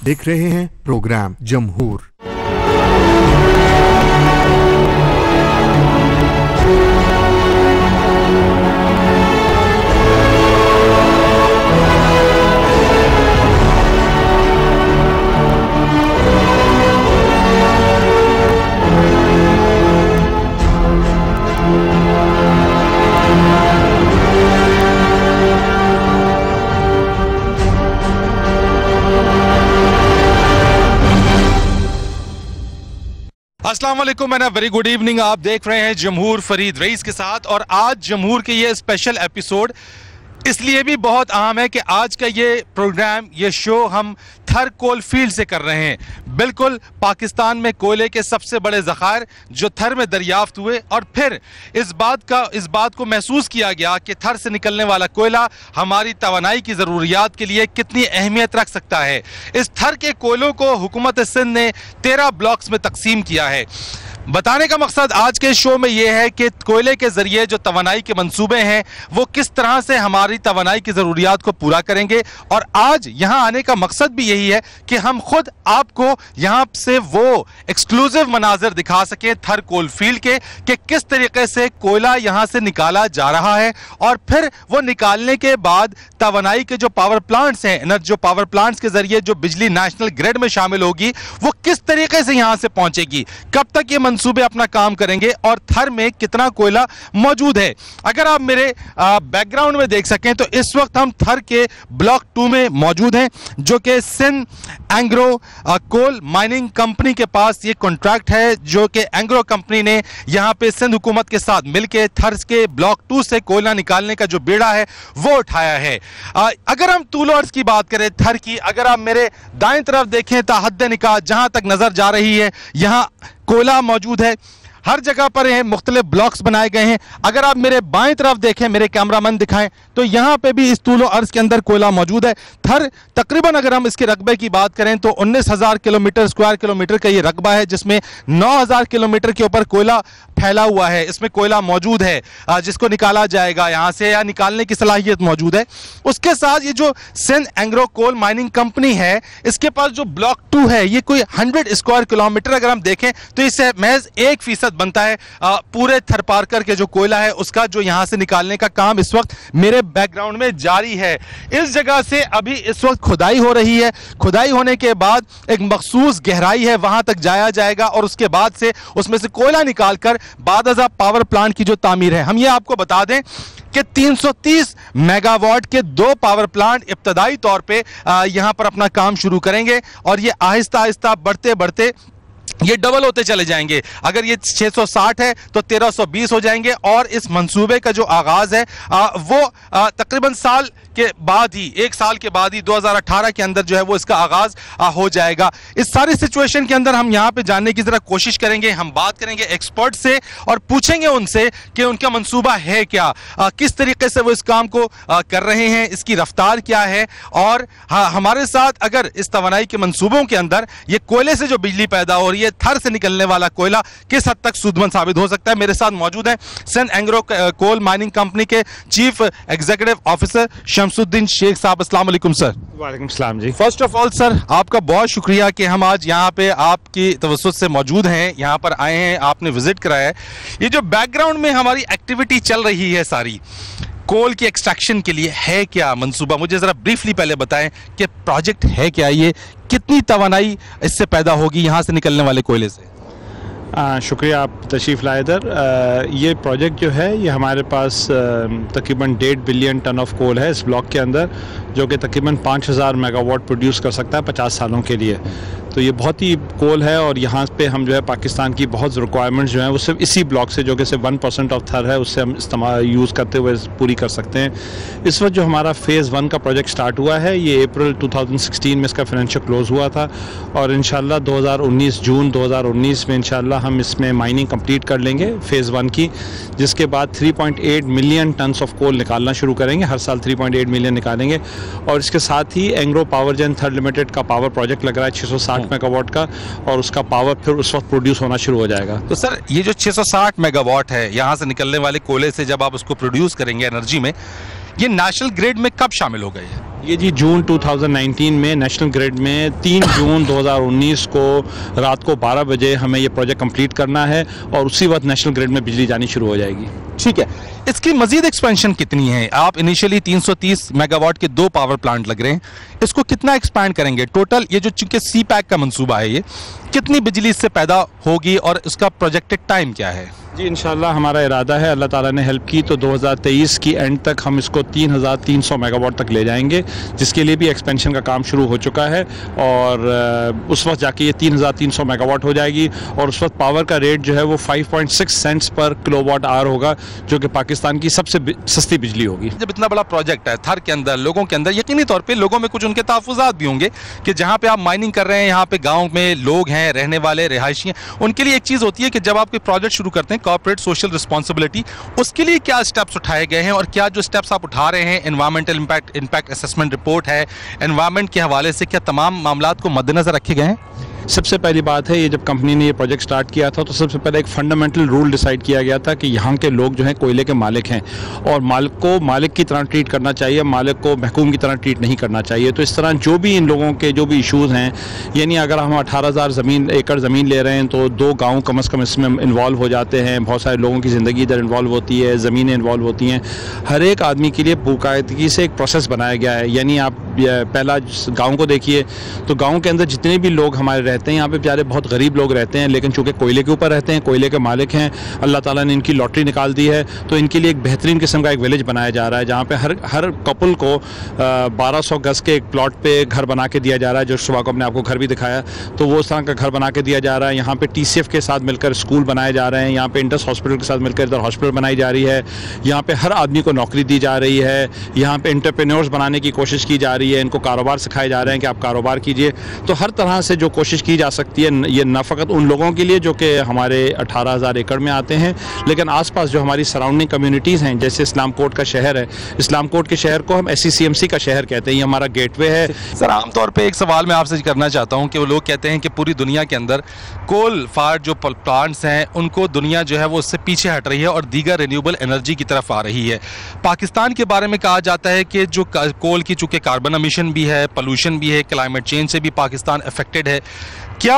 देख रहे हैं प्रोग्राम जमहूर। अस्सलाम वालेकुम एंड वेरी गुड इवनिंग। आप देख रहे हैं जमहूर फरीद रईस के साथ, और आज जमहूर के ये स्पेशल एपिसोड इसलिए भी बहुत अहम है कि आज का ये प्रोग्राम, ये शो हम थर कोल फील्ड से कर रहे हैं। बिल्कुल पाकिस्तान में कोयले के सबसे बड़े ज़खायर जो थर में दरियाफ्त हुए, और फिर इस बात को महसूस किया गया कि थर से निकलने वाला कोयला हमारी तवानाई की ज़रूरियात के लिए कितनी अहमियत रख सकता है। इस थर के कोयलों को हुकूमत सिंध ने 13 ब्लॉक्स में तकसीम किया है। बताने का मकसद आज के शो में यह है कि कोयले के ज़रिए जो तवानाई के मंसूबे हैं वो किस तरह से हमारी तवानाई की ज़रूरियात को पूरा करेंगे। और आज यहाँ आने का मकसद भी यही है कि हम खुद आपको यहाँ से वो एक्सक्लूसिव मनाजिर दिखा सकें थर कोल फील्ड के, कि किस तरीके से कोयला यहाँ से निकाला जा रहा है, और फिर वो निकालने के बाद तवानाई के जो पावर प्लांट्स हैं, जो पावर प्लांट्स के ज़रिए जो बिजली नेशनल ग्रिड में शामिल होगी वो किस तरीके से यहाँ से पहुँचेगी, कब तक ये सूबे अपना काम करेंगे, और थर में कितना कोयला मौजूद है। अगर आप मेरे बैकग्राउंड में देख सकें तो इस वक्त हम थर के ब्लॉक 2 में मौजूद हैं, जो कि Sindh Engro coal mining company के पास ये कॉन्ट्रैक्ट है, जो कि एंग्रो कंपनी ने यहाँ पे सिंध हुकूमत के साथ मिलकर थर के ब्लॉक 2 से कोयला निकालने का जो बेड़ा है वो उठाया है। अगर हम तूल अर्ज़ की बात करें थर की, अगर आप मेरे दाएं तरफ देखें तो हद निकाह जहाँ तक नजर जा रही है यहाँ कोयला मौजूद है। हर जगह पर ये मुख्तलिफ ब्लॉक्स बनाए गए हैं। अगर आप मेरे बाएं तरफ देखें, मेरे कैमरामैन दिखाएं, तो यहाँ पे भी इस तूल अर्ज़ के अंदर कोयला मौजूद है। थर तकरीबन अगर हम इसके रकबे की बात करें तो 19,000 किलोमीटर स्क्वायर किलोमीटर का ये रकबा है, जिसमें 9,000 किलोमीटर के ऊपर कोयला फैला हुआ है। इसमें कोयला मौजूद है जिसको निकाला जाएगा यहाँ से, या निकालने की सलाहियत मौजूद है। उसके साथ ये जो Sindh Engro coal mining company है, इसके पास जो ब्लॉक 2 है ये कोई 100 स्क्वायर किलोमीटर अगर हम देखें तो इससे महज 1% बनता है पूरे थरपारकर के जो कोयला है उसका, जो यहां से निकालने का काम इस वक्त मेरे बैकग्राउंड में जारी है। इस जगह से अभी इस वक्त खुदाई हो रही है। खुदाई होने के बाद एक मखसूस गहराई है, वहां तक जाया जाएगा, और उसके बाद से उसमें से कोयला निकालकर बादजा पावर प्लांट की जो तामीर है। हम ये आपको बता दें कि 330 मेगावाट के 2 पावर प्लांट इब्तदाई तौर पे यहां पर अपना काम शुरू करेंगे, और ये आहिस्ता आहिस्ता बढ़ते बढ़ते ये डबल होते चले जाएंगे। अगर ये 660 है तो 1320 हो जाएंगे, और इस मंसूबे का जो आगाज है वो तकरीबन साल के बाद ही, 1 साल के बाद ही 2018 के अंदर जो है वो इसका आगाज हो जाएगा। इस सारी सिचुएशन के अंदर हम यहाँ पे जानने की जरा कोशिश करेंगे। हम बात करेंगे एक्सपर्ट से और पूछेंगे उनसे कि उनका मंसूबा है क्या, किस तरीके से वो इस काम को कर रहे हैं, इसकी रफ्तार क्या है, और हमारे साथ अगर इस तवानाई के मंसूबों के अंदर ये कोयले से जो बिजली पैदा हो रही है, थर से निकलने वाला कोयला किस हद तक सूदमंद साबित हो सकता है। मेरे साथ मौजूद हैं Sindh Engro coal mining company के chief executive officer Shamsuddin Sheikh sahab. अस्सलाम वालेकुम सर। वालेकुम सलाम जी। फर्स्ट ऑफ ऑल सर, आपका बहुत शुक्रिया कि हम आज यहाँ पे आपकी तवज्जुह से मौजूद हैं, यहाँ पर आए हैं, आपने विजिट कराया है। ये जो बैकग्राउंड में हमारी एक्टिविटी चल रही है सारी कोल की एक्सट्रैक्शन के लिए, है क्या मंसूबा? मुझे ज़रा ब्रीफली पहले बताएं कि प्रोजेक्ट है क्या, ये कितनी तवानाई इससे पैदा होगी यहाँ से निकलने वाले कोयले से? शुक्रिया आप तशरीफ़ लाए इधर। ये प्रोजेक्ट जो है ये हमारे पास तकरीबन 1.5 बिलियन टन ऑफ कोल है इस ब्लॉक के अंदर, जो कि तकरीबन 5,000 मेगावाट प्रोड्यूस कर सकता है 50 सालों के लिए। तो ये बहुत ही कोल है, और यहाँ पे हम जो है पाकिस्तान की बहुत रिक्वायरमेंट्स जो हैं वो सिर्फ इसी ब्लॉक से, जो कि सिर्फ 1% ऑफ थर है, उससे हम इस्तेमाल यूज़ करते हुए पूरी कर सकते हैं। इस वक्त जो हमारा फ़ेज़ 1 का प्रोजेक्ट स्टार्ट हुआ है ये अप्रैल 2016 में इसका फाइनेंशियल क्लोज़ हुआ था, और इंशाल्लाह 2019 जून 2019 में इंशाल्लाह हम इसमें माइनिंग कंप्लीट कर लेंगे फ़ेज़ 1 की, जिसके बाद 3.8 मिलियन टन्स ऑफ कोल निकालना शुरू करेंगे। हर साल 3.8 मिलियन निकालेंगे, और इसके साथ ही एंग्रो पावर जेन थर लिमिटेड का पावर प्रोजेक्ट लग रहा है 660 मेगावाट का, और उसका पावर फिर उस वक्त प्रोड्यूस होना शुरू हो जाएगा। तो सर ये जो 660 मेगावाट है यहाँ से निकलने वाले कोयले से जब आप उसको प्रोड्यूस करेंगे एनर्जी में, ये नेशनल ग्रिड में कब शामिल हो गए? ये जी जून 2019 में नेशनल ग्रिड में 3 जून 2019 को रात को 12 बजे हमें ये प्रोजेक्ट कंप्लीट करना है और उसी वक्त नेशनल ग्रिड में बिजली जानी शुरू हो जाएगी। ठीक है, इसकी मजीद एक्सपेंशन कितनी है? आप इनिशियली 330 मेगावाट के 2 पावर प्लांट लग रहे हैं, इसको कितना एक्सपैंड करेंगे? टोटल ये जो चूंकि सी पैक का मंसूबा है, ये कितनी बिजली इससे पैदा होगी और इसका प्रोजेक्टेड टाइम क्या है? जी इंशाल्लाह हमारा इरादा है, अल्लाह ताला ने हेल्प की तो 2023 की एंड तक हम इसको 3300 मेगावाट तक ले जाएंगे, जिसके लिए भी एक्सपेंशन का काम शुरू हो चुका है और उस वक्त जाके ये 3300 मेगावाट हो जाएगी और उस वक्त पावर का रेट जो है वो 5.6 सेंट्स पर किलोवाट आवर होगा, जो कि पाकिस्तान की सबसे सस्ती बिजली होगी। जब इतना बड़ा प्रोजेक्ट है थर के अंदर, लोगों के अंदर यकीनी तौर पे लोगों में कुछ उनके तहफ़्फ़ुज़ात भी होंगे कि जहाँ पे आप माइनिंग कर रहे हैं, यहाँ पे गाँव में लोग हैं, रहने वाले रिहायशी हैं, उनके लिए एक चीज़ होती है कि जब आप कोई प्रोजेक्ट शुरू करते हैं कॉर्पोरेट सोशल रिस्पॉन्सिबिलिटी, उसके लिए क्या स्टेप्स उठाए गए हैं और क्या जो स्टेप्स आप उठा रहे हैं, एनवायरमेंटल इम्पैक्ट असेसमेंट रिपोर्ट है, एनवायरमेंट के हवाले से क्या तमाम मामलात को मद्देनजर रखे गए हैं? सबसे पहली बात है, ये जब कंपनी ने ये प्रोजेक्ट स्टार्ट किया था तो सबसे पहले एक फंडामेंटल रूल डिसाइड किया गया था कि यहाँ के लोग जो हैं कोयले के मालिक हैं और मालिक को मालिक की तरह ट्रीट करना चाहिए, मालिक को महकूम की तरह ट्रीट नहीं करना चाहिए। तो इस तरह जो भी इन लोगों के जो भी इशूज़ हैं, यानी अगर हम 18,000 एकड़ ज़मीन ले रहे हैं तो 2 गाँव कम से कम इसमें इन्वॉल्व हो जाते हैं, बहुत सारे लोगों की ज़िंदगी इधर इन्वॉल्व होती है, ज़मीनें इन्वॉल्व होती हैं। हर एक आदमी के लिए बाकायदगी से एक प्रोसेस बनाया गया है। यानी आप पहला गाँव को देखिए तो गाँव के अंदर जितने भी लोग हमारे रहते हैं, यहाँ पे बेचारे बहुत गरीब लोग रहते हैं, लेकिन चूंकि कोयले के ऊपर रहते हैं, कोयले के मालिक हैं, अल्लाह ताला ने इनकी लॉटरी निकाल दी है, तो इनके लिए एक बेहतरीन किस्म का एक विलेज बनाया जा रहा है, जहाँ पे हर कपल को 1200 गज के एक प्लॉट पे घर बना के दिया जा रहा है, जो सुबह को हमने आपको घर भी दिखाया, तो वो उस तरह का घर बना के दिया जा रहा है। यहाँ पे TCF के साथ मिलकर स्कूल बनाए जा रहे हैं, यहाँ पे इंडस हॉस्पिटल के साथ मिलकर इधर हॉस्पिटल बनाई जा रही है, यहाँ पे हर आदमी को नौकरी दी जा रही है, यहाँ पे एंटरप्रेन्योर्स बनाने की कोशिश की जा रही है, इनको कारोबार सिखाए जा रहे हैं कि आप कारोबार कीजिए। तो हर तरह से जो कोशिश की जा सकती है, ये न फ़कत उन लोगों के लिए जो कि हमारे 18,000 एकड़ में आते हैं, लेकिन आसपास जो हमारी सराउंडिंग कम्युनिटीज़ हैं, जैसे इस्लाम कोट का शहर है, इस्लाम कोट के शहर को हम SCCMC का शहर कहते हैं, ये हमारा गेटवे है। सर, आमतौर पे एक सवाल मैं आपसे करना चाहता हूँ कि वो लोग कहते हैं कि पूरी दुनिया के अंदर कोल फायर जो प्लांट्स हैं, उनको दुनिया जो है वो उससे पीछे हट रही है और दीगर रिन्यूएबल एनर्जी की तरफ आ रही है। पाकिस्तान के बारे में कहा जाता है कि जो कोल की चूँकि कार्बन एमिशन भी है, पोल्यूशन भी है, क्लाइमेट चेंज से भी पाकिस्तान अफेक्टेड है, क्या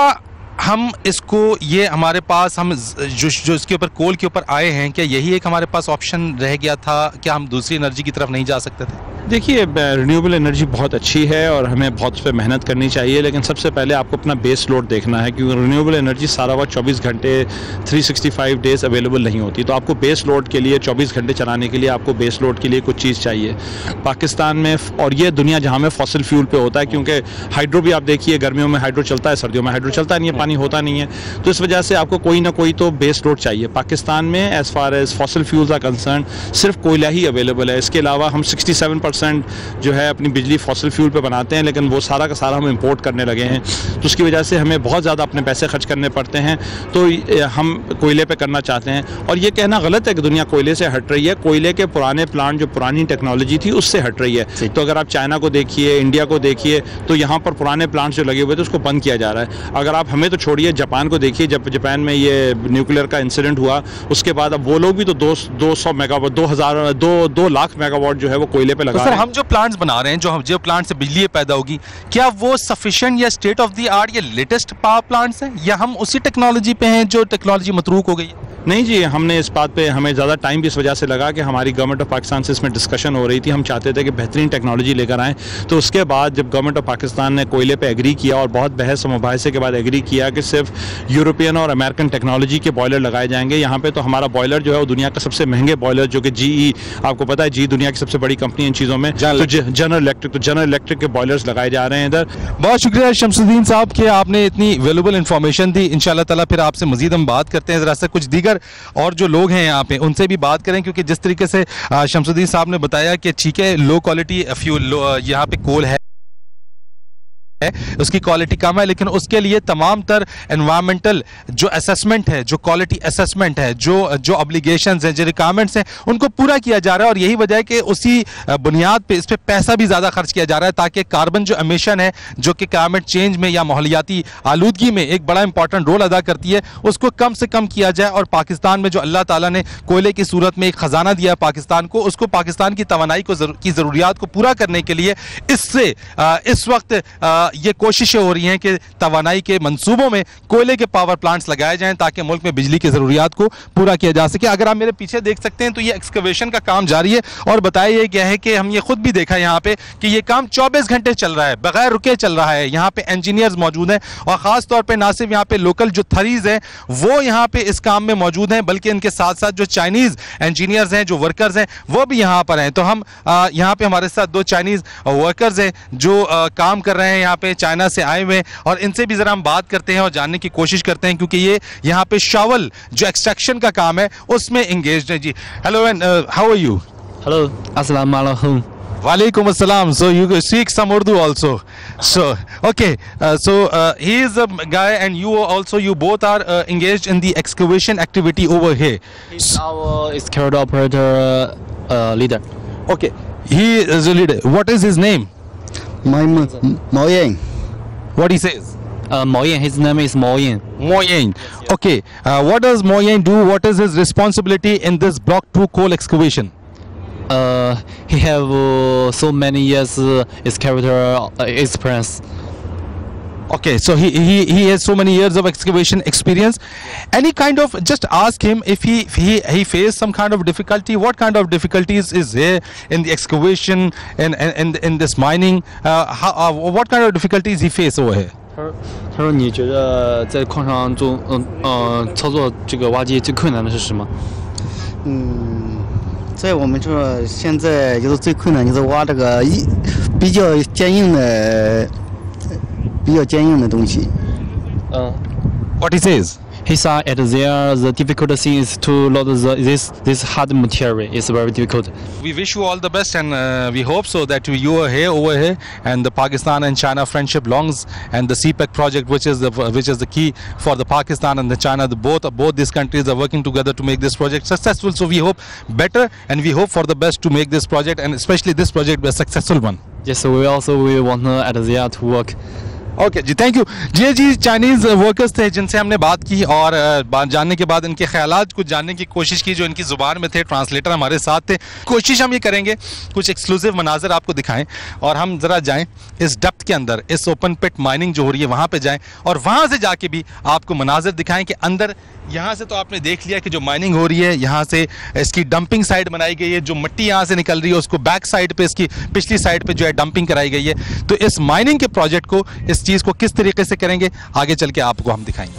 हम इसको ये हमारे पास हम जो इसके ऊपर कोल के ऊपर आए हैं, क्या यही एक हमारे पास ऑप्शन रह गया था? क्या हम दूसरी एनर्जी की तरफ नहीं जा सकते थे? देखिए, रिन्यूएबल एनर्जी बहुत अच्छी है और हमें बहुत उस पर मेहनत करनी चाहिए, लेकिन सबसे पहले आपको अपना बेस लोड देखना है, क्योंकि रिन्यूएबल एनर्जी सारा वक्त 24 घंटे 365 डेज़ अवेलेबल नहीं होती। तो आपको बेस लोड के लिए 24 घंटे चलाने के लिए आपको बेस लोड के लिए कुछ चीज़ चाहिए पाकिस्तान में, और ये दुनिया जहाँ में फॉसिल फ्यूल पे होता है, क्योंकि हाइड्रो भी आप देखिए, गर्मियों में हाइड्रो चलता है, सर्दियों में हाइड्रो चलता नहीं है, पानी होता नहीं है, तो इस वजह से आपको कोई ना कोई तो बेस लोड चाहिए। पाकिस्तान में as far as fossil fuels are concern सिर्फ कोयला ही अवेलेबल है। इसके अलावा हम 67% जो है अपनी बिजली फॉसिल फ्यूल पे बनाते हैं, लेकिन वो सारा का सारा हम इंपोर्ट करने लगे हैं, तो उसकी वजह से हमें बहुत ज़्यादा अपने पैसे खर्च करने पड़ते हैं। तो हम कोयले पे करना चाहते हैं, और ये कहना गलत है कि दुनिया कोयले से हट रही है। कोयले के पुराने प्लांट जो पुरानी टेक्नोलॉजी थी उससे हट रही है। तो अगर आप चाइना को देखिए, इंडिया को देखिए, तो यहाँ पर पुराने प्लांट्स जो लगे हुए थे उसको बंद किया जा रहा है। अगर आप हमें तो छोड़िए, जापान को देखिए, जब जापान में ये न्यूक्लियर का इंसिडेंट हुआ उसके बाद अब वो लोग भी तो 200 मेगावाट 2 लाख मेगावाट जो है वो कोयले पे लगा रहे हैं। हम जो प्लांट्स बना रहे हैं, जो प्लांट से बिजली पैदा होगी, क्या वो सफिशिएंट या स्टेट ऑफ द आर्ट या लेटेस्ट पावर प्लांट्स हैं, या हम उसी टेक्नोलॉजी पे हैं जो टेक्नोलॉजी मतरूक हो गई है? नहीं जी, हमने इस बात पे हमें ज़्यादा टाइम भी इस वजह से लगा कि हमारी गवर्नमेंट ऑफ पाकिस्तान से इसमें डिस्कशन हो रही थी। हम चाहते थे कि बेहतरीन टेक्नोलॉजी लेकर आएँ। तो उसके बाद जब गवर्नमेंट ऑफ पाकिस्तान ने कोयले पे एग्री किया और बहुत बहस और मुबाहिसे के बाद एग्री किया कि सिर्फ यूरोपियन और अमेरिकन टेक्नोलॉजी के बॉयलर लगाए जाएंगे यहाँ पे, तो हमारा बॉयलर जो है वो दुनिया का सबसे महंगे बॉयलर, जो कि GE, आपको पता है GE दुनिया की सबसे बड़ी कंपनी इन चीज़ों में, जनरल इलेक्ट्रिक के बॉयलर्स लगाए जा रहे हैं इधर। बहुत शुक्रिया शमसुद्दीन साहब कि आपने इतनी वैल्यूएबल इंफॉर्मेशन दी। इंशाल्लाह ताला फिर आपसे मजीद हम बात करते हैं, ज़रा सा कुछ दीगर और जो लोग हैं यहाँ पे उनसे भी बात करें, क्योंकि जिस तरीके से शमसुद्दीन साहब ने बताया कि ठीक है, लो क्वालिटी फ्यूल यहाँ पे कोल है, है, उसकी क्वालिटी कम है, लेकिन उसके लिए तमाम तर एनवायरमेंटल जो असेसमेंट है, जो क्वालिटी असेसमेंट है, जो ऑब्लिगेशंस हैं, जो रिक्वायरमेंट्स हैं, उनको पूरा किया जा रहा है। और यही वजह है कि उसी बुनियाद पे इस पे पैसा भी ज़्यादा खर्च किया जा रहा है, ताकि कार्बन जो एमिशन है, जो कि क्लाइमेट चेंज में या माहौलियाती आलूदगी में एक बड़ा इंपॉर्टेंट रोल अदा करती है, उसको कम से कम किया जाए। और पाकिस्तान में जो अल्लाह ताला ने कोयले की सूरत में एक ख़जाना दिया है पाकिस्तान को, उसको पाकिस्तान की तवानाई की ज़रूरियात को पूरा करने के लिए इससे इस वक्त ये कोशिशें हो रही हैं कि तवानाई के मंसूबों में कोयले के पावर प्लांट्स लगाए जाएं, ताकि मुल्क में बिजली की ज़रूरियात को पूरा किया जा सके। अगर आप मेरे पीछे देख सकते हैं तो ये एक्सकवेशन का काम जारी है, और बताया गया है कि हम ये खुद भी देखा यहाँ पे कि ये काम 24 घंटे चल रहा है, बगैर रुके चल रहा है। यहाँ पे इंजीनियर्स मौजूद हैं, और ख़ास तौर पे ना सिर्फ यहाँ पे लोकल जो थरीज हैं वो यहाँ पे इस काम में मौजूद हैं, बल्कि इनके साथ साथ जो चाइनीज़ इंजीनियर्स हैं, जो वर्कर्स हैं, वो भी यहाँ पर हैं। तो हम यहाँ पे हमारे साथ 2 चाइनीज़ वर्कर्स हैं जो काम कर रहे हैं, यहाँ पे चाइना से आए हुए हैं, और इनसे भी ज़रा हम बात करते हैं और जानने की कोशिश करते हैं, क्योंकि ये यहाँ पे शावल जो एक्सट्रैक्शन का काम है उसमें इंगेज्ड है। जी, hello and how are you? Hello, Assalamu alaikum. Walaikum assalam. So you speak some Urdu also. So okay, he is a guy, and you both are engaged in the excavation activity over here. He's our excavator operator leader. Okay, he is a leader. What is his name? Mo Yin. What he says? Mo Yin, his name is Mo Yin. Mo Yin. Okay, what does Mo Yin do? What is his responsibility in this Block 2 coal excavation? He have so many years excavator experience. Okay, so he has so many years of excavation experience. Any kind of, just ask him if he faced some kind of difficulty. What kind of difficulties is there in the excavation and in this mining? What kind of difficulties he face over here? 他说：“你觉得在矿上操作这个挖机最困难的是什么？”在我们这现在就是最困难就是挖这个比较坚硬的东西。What he says? He said the difficult thing is to load this hard material. It's very difficult. We wish you all the best, and we hope so that you are over here, and the Pakistan and China friendship longs, and the CPEC project, which is the key for the Pakistan and the China. Both these countries are working together to make this project successful. So we hope better, and we hope for the best to make this project, and especially this project, be a successful one. Yes, we want Adazia to work. Okay जी, thank you. जी Chinese workers थे जिनसे हमने बात की, और जानने के बाद इनके ख्यालात कुछ जानने की कोशिश की, जो इनकी ज़ुबान में थे। ट्रांसलेटर हमारे साथ थे। कोशिश हम ये करेंगे कुछ एक्सक्लूसिव मनाज़र आपको दिखाएं, और हम ज़रा जाएं इस डेप्थ के अंदर, इस ओपन पिट माइनिंग जो हो रही है वहाँ पे जाएं, और वहाँ से जाके भी आपको मनाज़र दिखाएं कि अंदर यहाँ से तो आपने देख लिया कि जो माइनिंग हो रही है, यहाँ से इसकी डंपिंग साइड बनाई गई है, जो मिट्टी यहाँ से निकल रही है उसको बैक साइड पे, इसकी पिछली साइड पे जो है डंपिंग कराई गई है। तो इस माइनिंग के प्रोजेक्ट को, इस चीज़ को किस तरीके से करेंगे, आगे चल के आपको हम दिखाएंगे।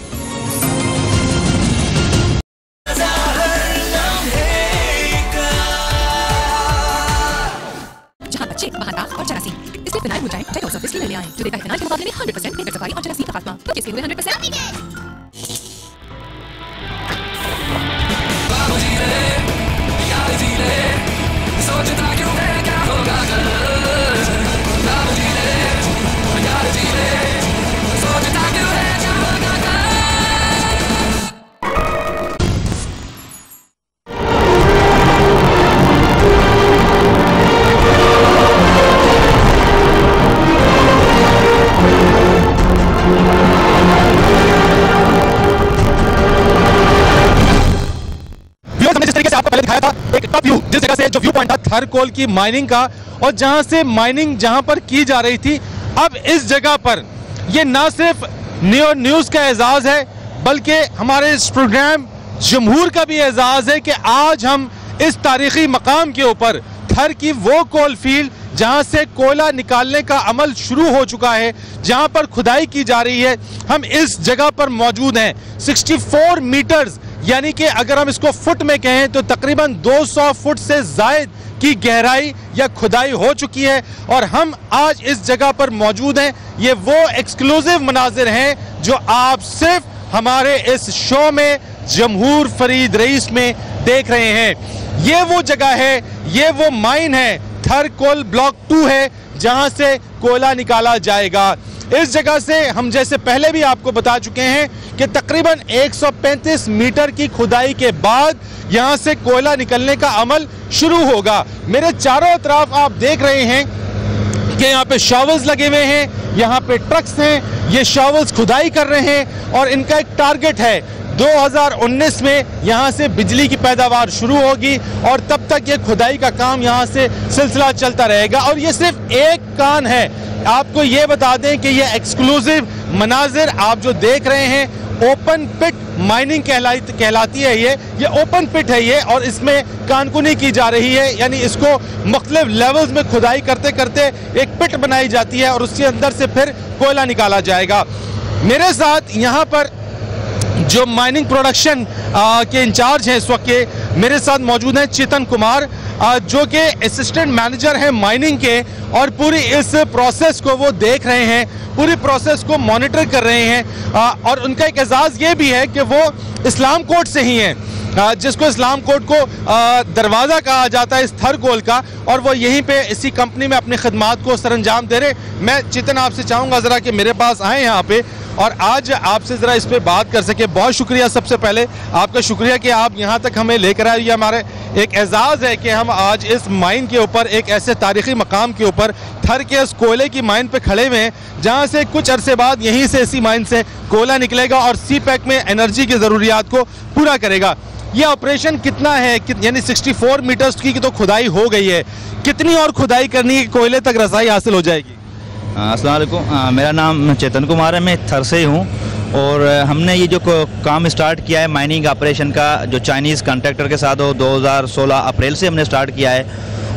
जहां बच्चे महाता और चरासी, इसलिए फिनाइल मुजाहिद डेटॉल सर्विस ले आए, जो देता है फिनाइल के मुकाबले में 100% बेहतर सफाई और चरासी का खात्मा। तो किसके हुए 100%? जिस जगह से जो व्यू पॉइंट था थर कोल की माइनिंग का, और जहां से माइनिंग जहां पर की जा रही थी, अब इस जगह पर ये ना सिर्फ न्यूज़ का एजाज है, बल्कि हमारे इस प्रोग्राम जमहूर का भी एजाज है कि आज हम इस तारीखी मकाम के ऊपर थर की वो कोल फील्ड जहां से कोयला निकालने का अमल शुरू हो चुका है, जहां पर खुदाई की जा रही है, हम इस जगह पर मौजूद हैं। 64 मीटर्स, यानी कि अगर हम इसको फुट में कहें तो तकरीबन 200 फुट से ज़ायद की गहराई या खुदाई हो चुकी है, और हम आज इस जगह पर मौजूद हैं। ये वो एक्सक्लूसिव मनाजिर हैं जो आप सिर्फ हमारे इस शो में जमहूर फरीद रईस में देख रहे हैं। ये वो जगह है, ये वो माइन है, थर कोल ब्लॉक 2 है, जहां से कोयला निकाला जाएगा। इस जगह से हम जैसे पहले भी आपको बता चुके हैं कि तकरीबन 135 मीटर की खुदाई के बाद यहां से कोयला निकलने का अमल शुरू होगा। मेरे चारों तरफ आप देख रहे हैं कि यहाँ पे शॉवल्स लगे हुए हैं, यहाँ पे ट्रक्स हैं, ये शॉवल्स खुदाई कर रहे हैं और इनका एक टारगेट है 2019 में यहाँ से बिजली की पैदावार शुरू होगी और तब तक ये खुदाई का काम यहाँ से सिलसिला चलता रहेगा। और ये सिर्फ एक कान है, आपको ये बता दें कि ये एक्सक्लूसिव मनाजिर आप जो देख रहे हैं ओपन पिट माइनिंग कहलाती है। ये ओपन पिट है ये, और इसमें कानकुनी की जा रही है, यानी इसको मुख्तलिफ लेवल्स में खुदाई करते करते एक पिट बनाई जाती है और उसके अंदर से फिर कोयला निकाला जाएगा। मेरे साथ यहाँ पर जो माइनिंग प्रोडक्शन के इंचार्ज हैं इस वक्त के मेरे साथ मौजूद हैं चेतन कुमार, जो कि असिस्टेंट मैनेजर हैं माइनिंग के, और पूरी इस प्रोसेस को वो देख रहे हैं, पूरी प्रोसेस को मॉनिटर कर रहे हैं। और उनका एक एजाज़ ये भी है कि वो इस्लाम कोर्ट से ही हैं, जिसको इस्लाम कोर्ट को दरवाज़ा कहा जाता है इस थर कोल का, और वो यहीं पे इसी कंपनी में अपनी खदमात को सरंजाम दे रहे। मैं चेतन आपसे चाहूँगा ज़रा कि मेरे पास आए यहाँ पे और आज आपसे ज़रा इस पर बात कर सके। बहुत शुक्रिया, सबसे पहले आपका शुक्रिया कि आप यहाँ तक हमें लेकर आए। ये हमारे एक एजाज़ है कि हम आज इस माइन के ऊपर, एक ऐसे तारीख़ी मकाम के ऊपर, थर के इस कोयले की माइन पे खड़े हुए हैं, जहाँ से कुछ अरसे बाद यहीं से इसी माइन से कोयला निकलेगा और सी पैक में एनर्जी की ज़रूरियात को पूरा करेगा। ये ऑपरेशन कितना है, यानी 64 मीटर्स की तो खुदाई हो गई है, कितनी और खुदाई करनी है, कोयले तक रसाई हासिल हो जाएगी? अस्सलाम वालेकुम, मेरा नाम चेतन कुमार है, मैं थर से हूँ। और हमने ये जो काम स्टार्ट किया है माइनिंग ऑपरेशन का, जो चाइनीज़ कॉन्ट्रैक्टर के साथ वो 2016 अप्रैल से हमने स्टार्ट किया है,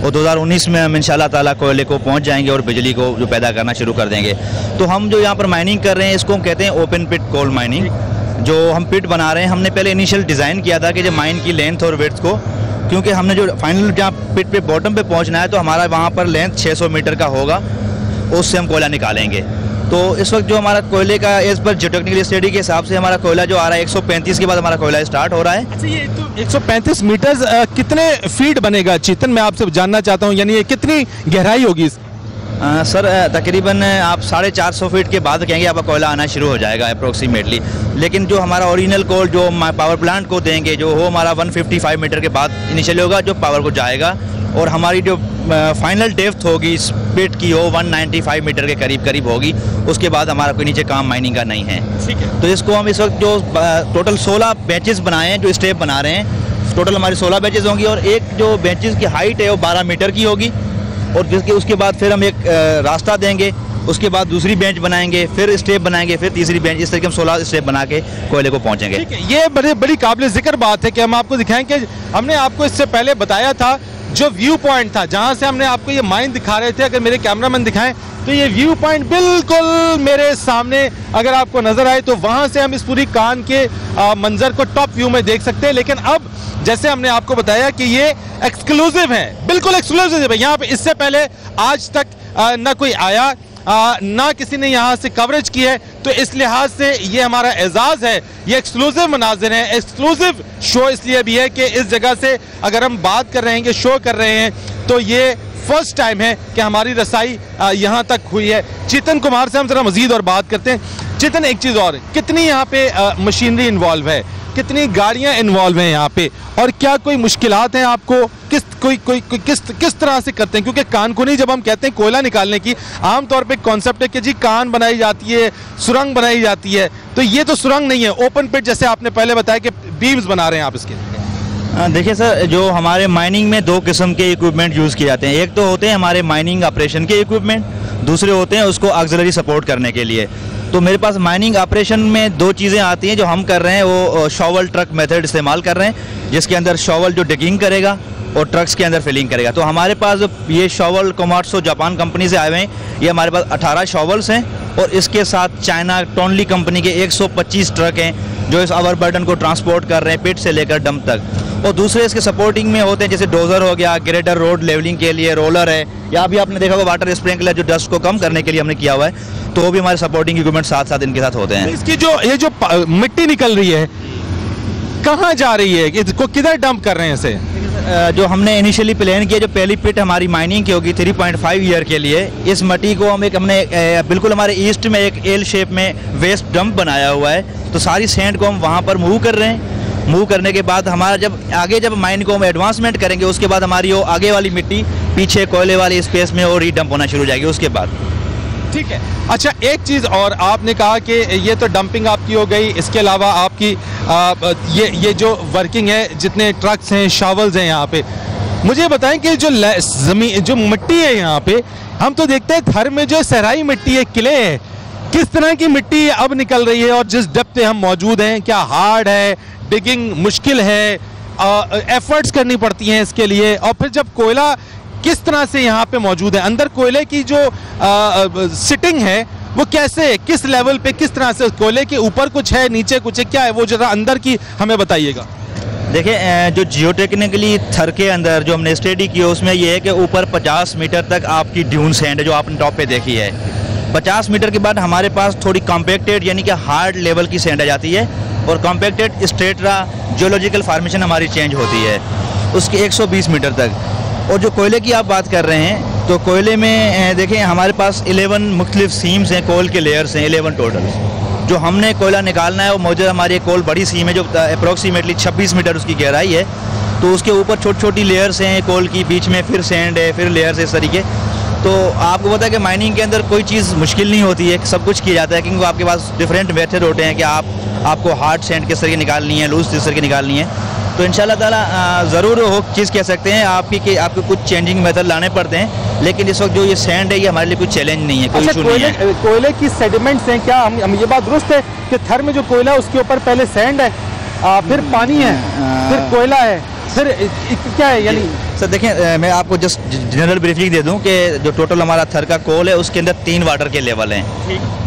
और 2019 में हम इंशाल्लाह ताला कोयले को पहुँच जाएंगे और बिजली को जो पैदा करना शुरू कर देंगे। तो हम जो यहाँ पर माइनिंग कर रहे हैं इसको हम कहते हैं ओपन पिट कोल माइनिंग। जो हम पिट बना रहे हैं, हमने पहले इनिशियल डिज़ाइन किया था कि जो माइन की लेंथ और विड्थ को, क्योंकि हमने जो फाइनल जहाँ पिट पे बॉटम पे पहुँचना है तो हमारा वहाँ पर लेंथ 600 मीटर का होगा, उससे हम कोयला निकालेंगे। तो इस वक्त जो हमारा कोयले का एज पर जियोटेक्निकल स्टडी के हिसाब से हमारा कोयला जो आ रहा है 135 के बाद हमारा कोयला स्टार्ट हो रहा है। अच्छा, ये तो 135 मीटर्स कितने फीट बनेगा चेतन, मैं आपसे जानना चाहता हूँ, यानी ये कितनी गहराई होगी? सर तकरीबन आप 450 फीट के बाद कहेंगे आपका कोयला आना शुरू हो जाएगा अप्रोक्सीमेटली। लेकिन जो हमारा ओरिजिनल कोल जो पावर प्लांट को देंगे जो वो हमारा 155 मीटर के बाद इनिशियल होगा जो पावर को जाएगा, और हमारी जो फाइनल डेप्थ होगी इस पिट की वो 195 मीटर के करीब होगी। उसके बाद हमारा कोई नीचे काम माइनिंग का नहीं है। ठीक है। तो इसको हम इस वक्त जो टोटल 16 बेंचेस बनाए हैं, जो स्टेप बना रहे हैं, टोटल हमारी 16 बेंचेस होंगी, और एक जो बेंचेस की हाइट है वो 12 मीटर की होगी, और जिसके उसके बाद फिर हम एक रास्ता देंगे, उसके बाद दूसरी बेंच बनाएंगे, फिर स्टेप बनाएंगे, फिर तीसरी बेंच, इस तरीके हम 16 स्टेप बना के कोयले को पहुंचेंगे। ठीक है, ये बड़ी काबिल जिक्र बात है कि हम आपको दिखाएं कि हमने आपको इससे पहले बताया था जो व्यू पॉइंट था जहां से हमने आपको ये माइन दिखा रहे थे। अगर मेरे कैमरामैन दिखाएं तो ये व्यू पॉइंट बिल्कुल मेरे सामने अगर आपको नजर आए तो वहां से हम इस पूरी कान के मंजर को टॉप व्यू में देख सकते हैं। लेकिन अब जैसे हमने आपको बताया कि ये एक्सक्लूसिव है, बिल्कुल एक्सक्लूसिव है। यहाँ पे इससे पहले आज तक ना कोई आया, ना किसी ने यहाँ से कवरेज की है, तो इस लिहाज से ये हमारा एजाज़ है। ये एक्सक्लूसिव मनाजिर हैं, एक्सक्लूसिव शो इसलिए भी है कि इस जगह से अगर हम बात कर रहे हैं कि शो कर रहे हैं तो ये फर्स्ट टाइम है कि हमारी रसाई यहाँ तक हुई है। चेतन कुमार से हम जरा मजीद और बात करते हैं। चेतन, एक चीज़ और, कितनी यहाँ पे मशीनरी इन्वॉल्व है, कितनी गाड़ियाँ इन्वॉल्व हैं यहाँ पे, और क्या कोई मुश्किलात हैं आपको, किस तरह से करते हैं? क्योंकि कानकुनी जब हम कहते हैं कोयला निकालने की, आमतौर पे कॉन्सेप्ट है कि जी कान बनाई जाती है, सुरंग बनाई जाती है, तो ये तो सुरंग नहीं है, ओपन पिट जैसे आपने पहले बताया कि बीम्स बना रहे हैं आप इसके। देखिए सर, जो हमारे माइनिंग में दो किस्म के इक्विपमेंट यूज़ किए जाते हैं। एक तो होते हैं हमारे माइनिंग ऑपरेशन के इक्विपमेंट, दूसरे होते हैं उसको ऑक्सिलरी सपोर्ट करने के लिए। तो मेरे पास माइनिंग ऑपरेशन में दो चीज़ें आती हैं जो हम कर रहे हैं, वो शॉवल ट्रक मेथड इस्तेमाल कर रहे हैं, जिसके अंदर शॉवल जो डिगिंग करेगा और ट्रक्स के अंदर फिलिंग करेगा। तो हमारे पास ये शॉवल कोमाट्सो जापान कंपनी से आए हुए हैं। ये हमारे पास 18 शॉवल्स हैं, और इसके साथ चाइना टोनली कंपनी के 125 ट्रक हैं जो इस ओवरबर्डन को ट्रांसपोर्ट कर रहे हैं पिट से लेकर डंप तक। और दूसरे इसके सपोर्टिंग में होते हैं जैसे डोजर हो गया, ग्रेडर रोड लेवलिंग के लिए रोलर है, या अभी आपने देखा होगा वाटर स्प्रिंकलर जो डस्ट को कम करने के लिए हमने किया हुआ है, तो वो भी हमारे सपोर्टिंग इक्विपमेंट साथ साथ इनके साथ होते हैं। इसकी जो मिट्टी निकल रही है कहाँ जा रही है, इसको किधर डंप कर रहे हैं इसे? जो हमने इनिशियली प्लान किया, जो पहली पिट हमारी माइनिंग की होगी 3.5 ईयर के लिए, इस मट्टी को हमने बिल्कुल हमारे ईस्ट में एक एल शेप में वेस्ट डंप बनाया हुआ है। तो सारी सैंड को हम वहाँ पर मूव कर रहे हैं। मूव करने के बाद हमारा जब माइन को हम एडवांसमेंट करेंगे, उसके बाद हमारी वो आगे वाली मिट्टी पीछे कोयले वाली स्पेस में और रीडंप होना शुरू हो जाएगी उसके बाद। ठीक है। अच्छा, एक चीज़ और, आपने कहा कि ये तो डंपिंग आपकी हो गई, इसके अलावा आपकी ये जो वर्किंग है, जितने ट्रक्स हैं, शावल्स हैं यहाँ पे, मुझे बताएं कि जो मिट्टी है यहाँ पे, हम तो देखते हैं थर में जो सहराई मिट्टी है, किले है, किस तरह की मिट्टी अब निकल रही है और जिस डेप्थ पे हम मौजूद हैं, क्या हार्ड है, डिगिंग मुश्किल है, एफर्ट्स करनी पड़ती हैं इसके लिए, और फिर जब कोयला किस तरह से यहाँ पे मौजूद है, अंदर कोयले की जो सिटिंग है वो कैसे है, किस लेवल पे, किस तरह से, कोयले के ऊपर कुछ है, नीचे कुछ है, क्या है वो जरा अंदर की हमें बताइएगा। देखिए, जो जियोटेक्निकली थर के अंदर जो हमने स्टडी की है, उसमें ये है कि ऊपर 50 मीटर तक आपकी ड्यून सैंड है जो आपने टॉप पे देखी है। 50 मीटर के बाद हमारे पास थोड़ी कॉम्पैक्टेड यानी कि हार्ड लेवल की सैंड आ जाती है, और कॉम्पैक्टेड स्ट्रेटरा जियोलॉजिकल फॉर्मेशन हमारी चेंज होती है उसके 120 मीटर तक। और जो कोयले की आप बात कर रहे हैं, तो कोयले में देखें हमारे पास 11 मुख्तलिफ सीम्स हैं, कोल के लेयर्स हैं 11 टोटल। जो हमने कोयला निकालना है वो मौजूद हमारी एक कोल बड़ी सीम है जो अप्रोक्सीमेटली 26 मीटर उसकी गहराई है। तो उसके ऊपर छोटी छोटी लेयर्स हैं कोल की, बीच में फिर सैंड है, फिर लेयर्स इस तरीके। तो आपको पता है कि माइनिंग के अंदर कोई चीज़ मुश्किल नहीं होती है, सब कुछ किया जाता है, क्योंकि आपके पास डिफरेंट मेथड होते हैं कि आपको हार्ड सैंड किस तरह की निकालनी है, लूज किस तरह की निकालनी है। तो इंशाल्लाह ताला ज़रूर वो चीज़ कह सकते हैं कि आपको कुछ चेंजिंग मेथड लाने पड़ते हैं, लेकिन इस वक्त जो ये सैंड है ये हमारे लिए कुछ चैलेंज नहीं है, कोई इशू नहीं है। कोयले की सेडिमेंट्स हैं क्या, हम ये बात दुरुस्त है कि थर में जो कोयला है उसके ऊपर पहले सैंड है, फिर पानी है, फिर कोयला है, फिर क्या है? यानी सर देखें, मैं आपको जस्ट जनरल ब्रीफिंग दे दूं कि जो टोटल हमारा थर का कोल है उसके अंदर 3 वाटर के लेवल हैं।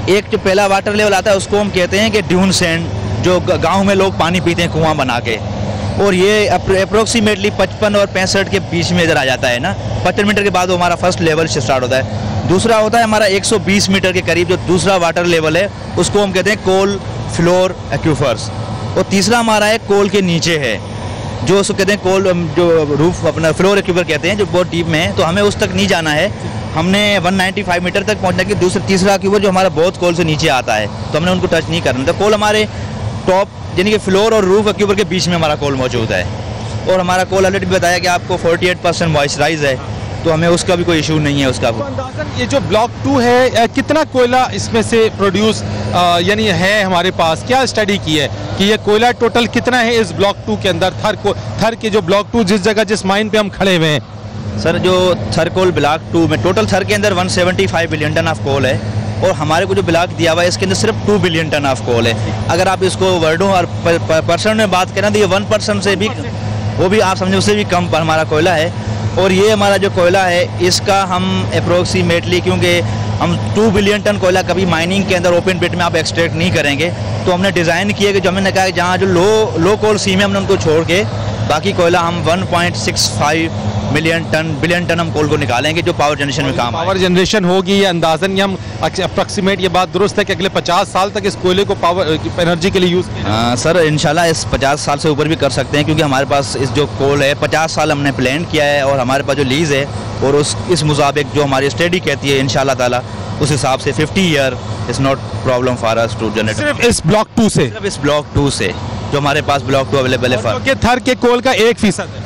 एक जो पहला वाटर लेवल आता है उसको हम कहते हैं कि ड्यून सैंड, जो गांव में लोग पानी पीते हैं कुआं बना के, और ये अप्रोक्सीमेटली 55 और 65 के बीच में इधर आ जाता है ना। 55 मीटर के बाद वो हमारा फर्स्ट लेवल से स्टार्ट होता है। दूसरा होता है हमारा 120 मीटर के करीब जो दूसरा वाटर लेवल है, उसको हम कहते हैं कोल फ्लोर एक्यूफर्स। और तीसरा हमारा है कोल के नीचे है, जो उसको कहते हैं कोल, जो रूफ अपना फ्लोर एक्यूफर कहते हैं, जो बहुत डीप में है। तो हमें उस तक नहीं जाना है, हमने 195 मीटर तक पहुंचना कि तीसरा एक्यूफर जो हमारा बहुत कोल से नीचे आता है, तो हमने उनको टच नहीं करना। तो कोल हमारे टॉप यानी कि फ्लोर और रूफ एक्यूफर के बीच में हमारा कोल मौजूद है। और हमारा कोल ऑलरेडी बताया कि आपको 48% मॉइस्चराइज है, तो हमें उसका भी कोई इशू नहीं है उसका। तो अंदाज़न ये जो ब्लॉक 2 है, कितना कोयला इसमें से प्रोड्यूस यानी है हमारे पास, क्या स्टडी की है कि ये कोयला टोटल कितना है इस ब्लॉक 2 के अंदर? थर के जो ब्लॉक 2 जिस माइन पे हम खड़े हुए हैं सर, जो थर कोल ब्लॉक 2 में टोटल थर के अंदर 175 बिलियन टन ऑफ कोल है, और हमारे को जो ब्लॉक दिया हुआ है इसके अंदर सिर्फ 2 बिलियन टन ऑफ कोल है। अगर आप इसको वर्डों और परसेंट में बात करें तो ये 1% से भी, वो भी आप समझे उससे भी कम पर हमारा कोयला है। और ये हमारा जो कोयला है इसका हम अप्रोक्सीमेटली, क्योंकि हम 2 बिलियन टन कोयला कभी माइनिंग के अंदर ओपन पिट में आप एक्सट्रैक्ट नहीं करेंगे, तो हमने डिज़ाइन किया कि जो हमने कहा जहाँ जो लो कोल सीम है हमने उनको छोड़ के बाकी कोयला हम 1.65 बिलियन टन हम कोल को निकालेंगे, जो पावर जनरेशन में काम पावर जनरेशन होगी। ये अंदाजन हम अप्रॉक्सीमेट ये बात दुरुस्त है कि अगले 50 साल तक इस कोयले को पावर एनर्जी के लिए यूज़ सर इंशाल्लाह इस 50 साल से ऊपर भी कर सकते हैं, क्योंकि हमारे पास इस जो कोल है 50 साल हमने प्लान किया है, और हमारे पास जो लीज़ है और इस मुताबिक जो हमारी स्टडी कहती है इंशाल्लाह ताला उस हिसाब से 50 year is not problem for us to generate. सिर्फ इस ब्लॉक 2 से, सिर्फ इस ब्लॉक 2 से जो हमारे पास ब्लॉक 2 अवेलेबल है। थर के कोल का 1% है,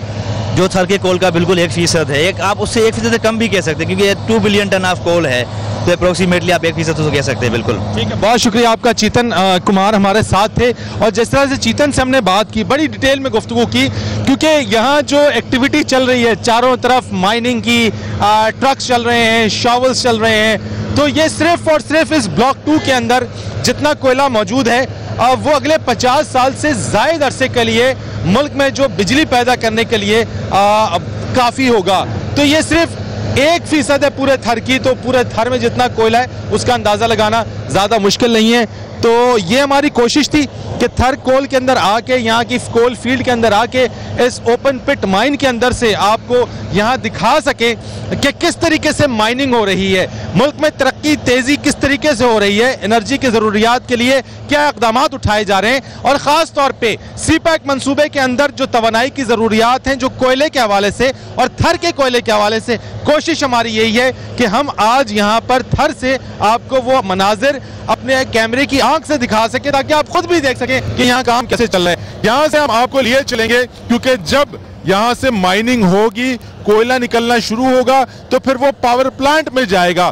जो थर के कोल का बिल्कुल 1% है। आप उससे 1% से कम भी कह सकते हैं, क्योंकि 2 बिलियन टन ऑफ कोल है, तो अप्रोक्सीमेटली आप 1% तो कह सकते हैं। बिल्कुल ठीक है, बहुत शुक्रिया आपका। चेतन कुमार हमारे साथ थे, और जिस तरह से चेतन से हमने बात की, बड़ी डिटेल में गुफ्तगू की, क्योंकि यहाँ जो एक्टिविटी चल रही है चारों तरफ माइनिंग की, ट्रक्स चल रहे हैं, शॉवल्स चल रहे हैं, तो ये सिर्फ और सिर्फ इस ब्लॉक 2 के अंदर जितना कोयला मौजूद है वो अगले 50 साल से ज़ायद अरसे के लिए मुल्क में जो बिजली पैदा करने के लिए काफ़ी होगा। तो ये सिर्फ 1% है पूरे थर की, तो पूरे थर में जितना कोयला है उसका अंदाज़ा लगाना ज़्यादा मुश्किल नहीं है। तो ये हमारी कोशिश थी कि थर कोल के अंदर आके, यहाँ की कोल फील्ड के अंदर आके इस ओपन पिट माइन के अंदर से आपको यहाँ दिखा सके कि किस तरीके से माइनिंग हो रही है, मुल्क में तरक्की तेज़ी किस तरीके से हो रही है, एनर्जी की ज़रूरियात के लिए क्या इक़दाम उठाए जा रहे हैं, और ख़ास तौर पे CPEC मंसूबे के अंदर जो तवानाई की ज़रूरियात हैं, जो कोयले के हवाले से और थर के कोयले के हवाले से कोशिश हमारी यही है कि हम आज यहाँ पर थर से आपको वो मनाजिर अपने कैमरे की आंख से दिखा सके, ताकि आप खुद भी देख सकें कि यहाँ काम कैसे चल रहा है। यहाँ से हम आपको लिए चलेंगे, क्योंकि जब यहाँ से माइनिंग होगी, कोयला निकलना शुरू होगा, तो फिर वो पावर प्लांट में जाएगा।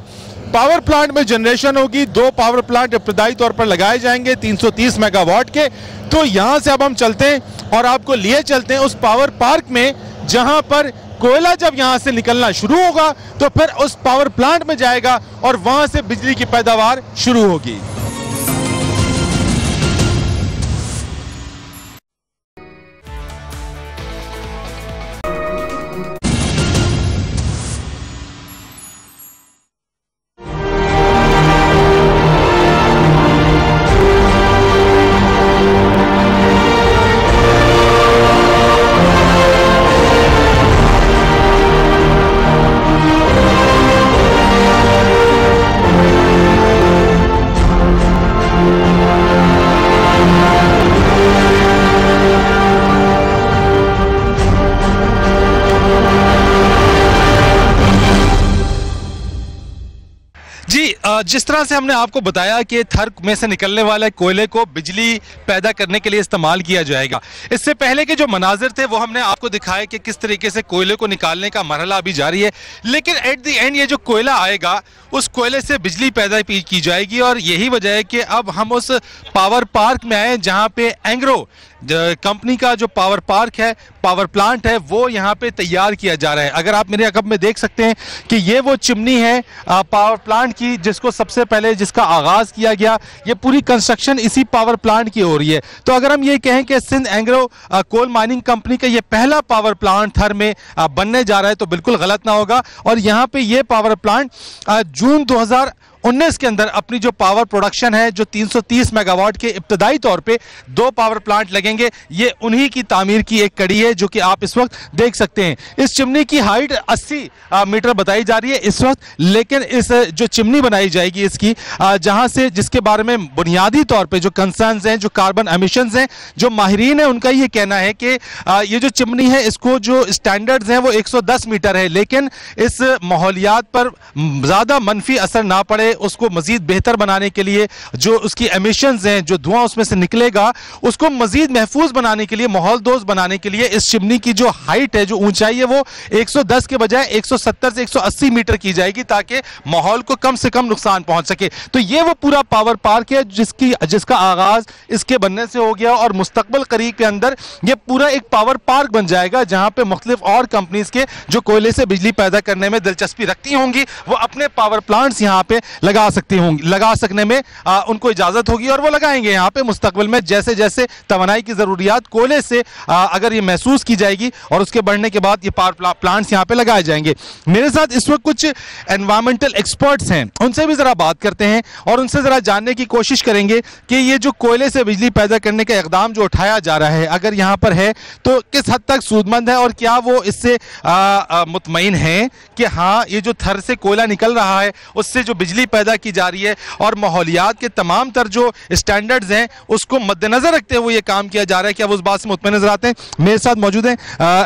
पावर प्लांट में जनरेशन होगी, 2 पावर प्लांट इब्तदाई तौर पर लगाए जाएंगे 330 मेगावाट के। तो यहाँ से अब हम चलते हैं और आपको लिए चलते हैं उस पावर पार्क में, जहाँ पर कोयला जब यहाँ से निकलना शुरू होगा तो फिर उस पावर प्लांट में जाएगा और वहाँ से बिजली की पैदावार शुरू होगी। जिस तरह से हमने आपको बताया कि थर में से निकलने वाले कोयले को बिजली पैदा करने के लिए इस्तेमाल किया जाएगा, इससे पहले के जो मनाजिर थे वो हमने आपको दिखाए कि किस तरीके से कोयले को निकालने का मरहला अभी जारी है। लेकिन एट द एंड ये जो कोयला आएगा, उस कोयले से बिजली पैदा की जाएगी, और यही वजह है कि अब हम उस पावर पार्क में आए जहाँ पे एंग्रो कंपनी का जो पावर पार्क है, पावर प्लांट है, वो यहाँ पे तैयार किया जा रहा है। अगर आप मेरे अकब में देख सकते हैं कि ये वो चिमनी है पावर प्लांट की, जिसको सबसे पहले जिसका आगाज़ किया गया, ये पूरी कंस्ट्रक्शन इसी पावर प्लांट की हो रही है। तो अगर हम ये कहें कि Sindh Engro coal mining company का ये पहला पावर प्लांट थर में बनने जा रहा है, तो बिल्कुल गलत ना होगा। और यहाँ पे ये पावर प्लांट जून 2019 के अंदर अपनी जो पावर प्रोडक्शन है, जो 330 मेगावाट के इब्तदाई तौर पे 2 पावर प्लांट लगेंगे, ये उन्हीं की तामीर की एक कड़ी है, जो कि आप इस वक्त देख सकते हैं। इस चिमनी की हाइट 80 मीटर बताई जा रही है इस वक्त, लेकिन इस जो चिमनी बनाई जाएगी इसकी, जहां से जिसके बारे में बुनियादी तौर पे जो कंसर्न्स हैं, जो कार्बन एमिशंस हैं, जो माहिरीन है उनका ये कहना है कि ये जो चिमनी है, इसको जो स्टैंडर्ड्स हैं वो 110 मीटर है, लेकिन इस माहौलियात पर ज़्यादा मनफी असर ना पड़े, उसको मजीद बेहतर बनाने के लिए जो उसकी एमिशंस हैं, जो धुआं उसमें से निकलेगा, उसको मजीद महफूज बनाने के लिए, माहौल दोस्त बनाने के लिए इस चिमनी की जो हाइट है, जो ऊंचाई है, वो 110 के बजाय 170 से 180 मीटर की जाएगी, ताकि माहौल को कम से कम नुकसान पहुंच सके। तो ये वो पूरा पावर पार्क है जिसका आगाज इसके बनने से हो गया, और मुस्तकबिल करीब के अंदर ये पूरा एक पावर पार्क बन जाएगा, जहां पे मुख्तलिफ और कंपनीज के जो कोयले से बिजली पैदा करने में दिलचस्पी रखती होंगी, वो अपने पावर प्लांट्स यहाँ पे लगा सकती होंगी, लगा सकने में उनको इजाजत होगी, और वो लगाएंगे यहाँ पे मुस्तकबिल में, जैसे जैसे तवानाई की जरूरियात कोयले से अगर ये महसूस की जाएगी, और उसके बढ़ने के बाद ये पावर प्लांट्स यहाँ पे लगाए जाएंगे। मेरे साथ इस वक्त कुछ एनवायरमेंटल एक्सपर्ट्स हैं, उनसे भी जरा बात करते हैं और उनसे जरा जानने की कोशिश करेंगे कि ये जो कोयले से बिजली पैदा करने का इकदाम जो उठाया जा रहा है, अगर यहाँ पर है तो किस हद तक सूदमंद है, और क्या वो इससे मुतमईन है कि हाँ, ये जो थर से कोयला निकल रहा है उससे जो बिजली पैदा की जा रही है और माहौलियात के तमाम तर जो स्टैंडर्ड्स हैं उसको मद्देनजर रखते हुए ये काम किया जा रहा है, क्या वो उस बात से मुतमईन नजर आते हैं? मेरे साथ मौजूद हैं